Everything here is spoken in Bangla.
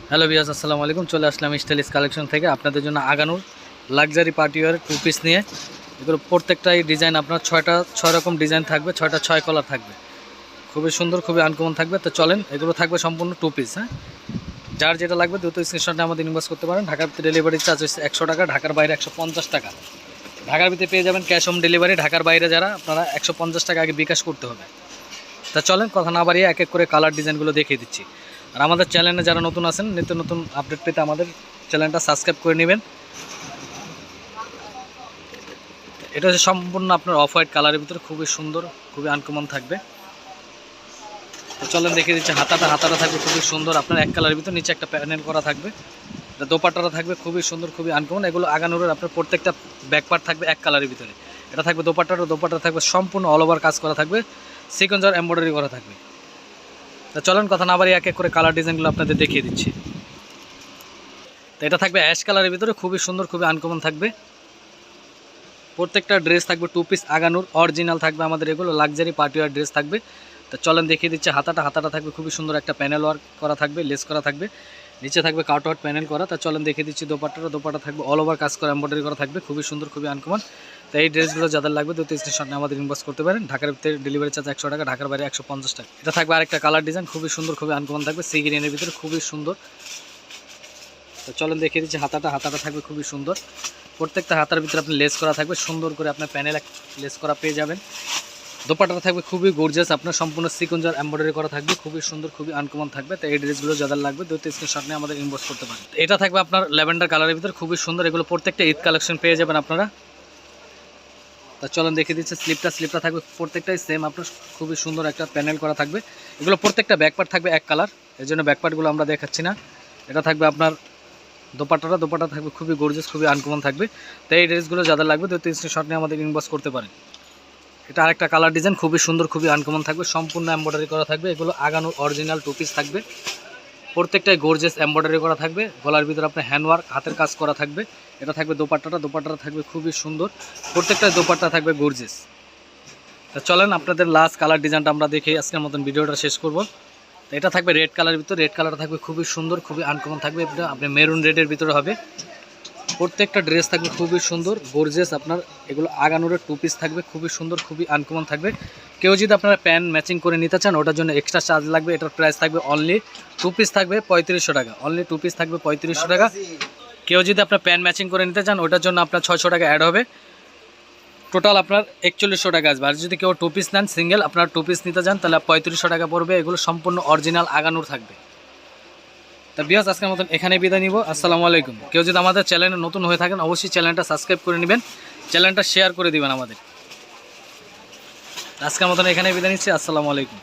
হ্যালো ভিউয়ার্স, আসসালামু আলাইকুম। চলে আসলাম স্টাইলিশ কালেকশন থেকে আপনাদের জন্য Aganoor luxury party wear two piece নিয়ে। এগুলো প্রত্যেকটাই ডিজাইন আপনার ছয় রকম ডিজাইন থাকবে, 6 কালার থাকবে, খুবই সুন্দর, খুবই আনকমন থাকবে। তো চলেন, এগুলো থাকবে সম্পূর্ণ টু পিস। হ্যাঁ, যার যেটা লাগবে দ্রুত স্ক্রিনশটে আমাদের ইনবক্স করতে পারেন। ঢাকার ভিতরে ডেলিভারি চার্জ হচ্ছে 100 টাকা, ঢাকার বাইরে 150 টাকা। ঢাকার ভিতরে পেয়ে যাবেন ক্যাশ অন ডেলিভারি, ঢাকার বাইরে যারা আপনারা 150 টাকা আগে বিকাশ করতে হবে। তা চলেন, কথা না বাড়িয়ে এক এক করে কালার ডিজাইনগুলো দেখিয়ে দিচ্ছি। আর আমাদের চ্যানেলে যারা নতুন আছেন, নিত্য নতুন আপডেট পেতে আমাদের চ্যানেলটা সাবস্ক্রাইব করে নেবেন। এটা হচ্ছে সম্পূর্ণ আপনার অফ হোয়াইট কালারের ভিতরে, খুবই সুন্দর, খুবই আনকমন থাকবে। তো চলেন দেখিয়ে দিচ্ছি। হাতাটা থাকবে খুবই সুন্দর, আপনার এক কালারের ভিতরে, নিচে একটা প্যানেল করা থাকবে। দোপাট্টাটা থাকবে খুবই সুন্দর, খুবই আনকমন। এগুলো আগানুরের আপনার প্রত্যেকটা ব্যাকপার্ট থাকবে এক কালারের ভিতরে। এটা থাকবে দোপাট্টা থাকবে সম্পূর্ণ অল ওভার কাজ করা থাকবে, সিকোয়েন্স আর এমব্রয়ডারি করা থাকবে। তো চলেন, কথা না বাড়িয়ে এক এক করে কালার ডিজাইনগুলো আপনাদের দেখিয়ে দিচ্ছি। তো এটা থাকবে অ্যাশ কালারের ভিতরে, খুবই সুন্দর, খুবই আনকমন থাকবে। প্রত্যেকটা ড্রেস থাকবে টু পিস আগানুর অরিজিনাল থাকবে আমাদের, এগুলো লাক্সারি পার্টিওয়ার ড্রেস থাকবে। তো চলেন দেখিয়ে দিচ্ছে। হাতাটা থাকবে খুবই সুন্দর, একটা প্যানেল ওয়ার্ক করা থাকবে, লেস করা থাকবে, নিচে থাকবে কাটওয়ার্ক প্যানেল করা। তা চলেন দেখিয়ে দিচ্ছি। দোপাট্টা থাকবে অল ওভার কাজ করা, এমব্রয়ডারি করা থাকবে, খুবই সুন্দর, খুবই আনকমন। তো এই ড্রেসগুলো যাদের লাগবে দ্রুত স্ক্রিনশটে আমাদের ইনবক্স করতে পারেন। ঢাকার ভিতরে ডেলিভারি চার্জ 100 টাকা, ঢাকার বাইরে 150 টাকা। এটা থাকবে আরেকটা কালার ডিজাইন, খুবই সুন্দর, খুবই আনকমন থাকবে, সি গ্রিনের ভিতরে, খুবই সুন্দর। তো চলেন দেখিয়ে দিচ্ছি। হাতাটা থাকবে খুবই সুন্দর। প্রত্যেকটা হাতার ভিতরে আপনি লেস করা থাকবে, সুন্দর করে আপনার প্যানেল লেস করা পেয়ে যাবেন। দোপাট্টাটা থাকবে খুবই গর্জিয়াস, আপনার সম্পূর্ণ সিকোয়েন্স আর এমব্রয়ডারি করা থাকবে, খুবই সুন্দর, খুবই আনকমন থাকবে। তো এই ড্রেসগুলো যাদের লাগবে দ্রুত স্ক্রিনশট নিয়ে আমাদের ইনবক্স করতে পারেন। এটা থাকবে আপনার ল্যাভেন্ডার কালারের ভিতরে, খুবই সুন্দর। এগুলো প্রত্যেকটা ঈদ কালেকশন পেয়ে যাবেন আপনারা। তা চলেন দেখিয়ে দিচ্ছে। স্লিপটা থাকবে প্রত্যেকটাই সেম, আপনার খুবই সুন্দর একটা প্যানেল করা থাকবে। এগুলো প্রত্যেকটা ব্যাকপার্ট থাকবে এক কালার, এর জন্য ব্যাকপার্টগুলো আমরা দেখাচ্ছি না। এটা থাকবে আপনার দোপাট্টা থাকবে খুবই গর্জিয়াস, খুবই আনকমন থাকবে। তো এই ড্রেসগুলো যাদের লাগবে দ্রুত স্ক্রিনশট নিয়ে আমাদের ইনবক্স করতে পারেন। এটা আরেকটা কালার ডিজাইন, খুবই সুন্দর, খুবই আনকমন থাকবে, সম্পূর্ণ এমব্রয়ডারি করা থাকবে। এগুলো আগানো অরিজিনাল টু পিস থাকবে, প্রত্যেকটাই গর্জিয়াস এমব্রয়ডারি করা থাকবে। গলার ভিতরে আপনার হ্যান্ডওয়ার্ক, হাতের কাজ করা থাকবে। এটা থাকবে দোপাট্টাটা থাকবে খুবই সুন্দর, প্রত্যেকটা দোপাট্টা থাকবে গর্জিয়াস। তা চলেন আপনাদের লাস্ট কালার ডিজাইনটা আমরা দেখে আজকের মতন ভিডিওটা শেষ করব। তো এটা থাকবে রেড কালারের ভিতরে, রেড কালারটা থাকবে খুবই সুন্দর, খুবই আনকমন থাকবে। এটা আপনি মেরুন রেডের ভিতরে হবে। প্রত্যেকটা ড্রেস থাকবে খুবই সুন্দর, গর্জিয়াস। আপনার এগুলো আগানুরের টু পিস থাকবে, খুবই সুন্দর, খুবই আনকমন থাকবে। কেউ যদি আপনারা প্যান্ট ম্যাচিং করে নিতে চান, ওটার জন্য এক্সট্রা চার্জ লাগবে। এটার প্রাইস থাকবে অনলি টু পিস থাকবে 3500 টাকা, অনলি টু পিস থাকবে 3500 টাকা। কেউ যদি আপনার প্যান্ট ম্যাচিং করে নিতে চান, ওটার জন্য আপনার 600 টাকা অ্যাড হবে, টোটাল আপনার 4100 টাকা আসবে। আর যদি কেউ টু পিস নেন সিঙ্গেল, আপনার টু পিস নিতে চান, তাহলে 3500 টাকা পড়বে। এগুলো সম্পূর্ণ অরিজিনাল আগানুর থাকবে। তা ভিউয়ার্স, আজকের মতন এখানে বিদায় নিব। আসসালামু আলাইকুম। কেউ যদি আমাদের চ্যানেলে নতুন হয়ে থাকেন, অবশ্যই চ্যানেলটা সাবস্ক্রাইব করে নেবেন, চ্যানেলটা শেয়ার করে দিবেন আমাদের। আজকের মতন এখানে বিদায় নিচ্ছি। আসসালামু আলাইকুম।